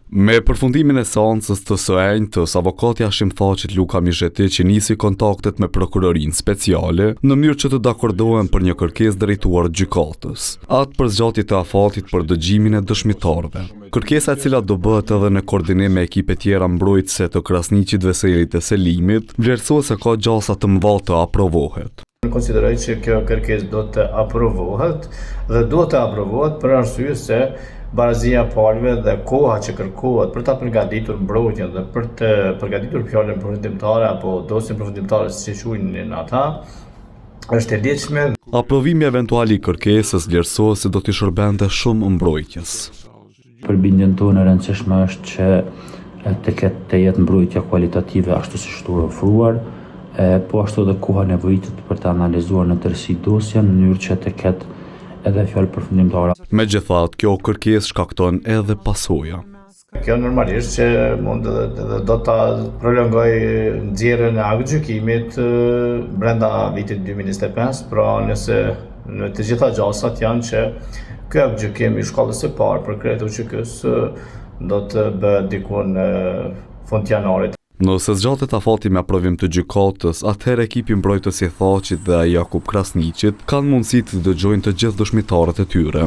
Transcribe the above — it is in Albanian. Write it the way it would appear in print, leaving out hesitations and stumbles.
Me përfundimin e seancës të së enjtës, avokati Hashim Thaqit Luka Misheti që nisi kontaktet me prokurorinë speciale në mënyrë që të dakordohen për një kërkesë drejtuar gjykatës, atë për zgjatje të afatit për dëgjimin e dëshmitarëve. Kërkesa e cila do bëhet edhe në koordinim me ekipe tjera mbrojtëse të Krasniqit, Veselit e Selimit, vlerësohet se ka gjasa të mëdha të aprovohet. Konsideroj që kjo kërkesë do të aprovohet dhe do të aprovohet për arsye se barazia e palëve dhe koha që kërkohet për ta përgatitur mbrojtjen dhe për të përgatitur fjalën përfundimtare apo dosjen përfundimtare si quajnë ata është e lehtëshme. Aprovimi eventual I kërkesës vlerësohet se do t'i shërbente shumë mbrojtjes. Përbindjen tonë e rëndësishme është që të jetë mbrojtja kualitative ashtu siç është ofruar, po ashtu edhe koha nevojitet për të analizuar në tërësi dosjen në mënyrë që të ketë edhe fjalë përfundimtare. Megjithatë, kjo kërkesë shkakton edhe pasoja. Kjo normalisht që mund dhe do ta prolongoj nxjerrjen e aktgjykimit brenda vitit 2025, pra nëse në të gjitha gjasat janë që ky aktgjykim I shkallës së parë për kreditur QK-s do të bëhet diku në fund janarit. Nëse zgjatet afati me aprovim të gjykatës, atëherë ekipi mbrojtës I Thaqit dhe Jakub Krasniqit kanë mundësi të dëgjojnë të gjithë dëshmitarët e tyre.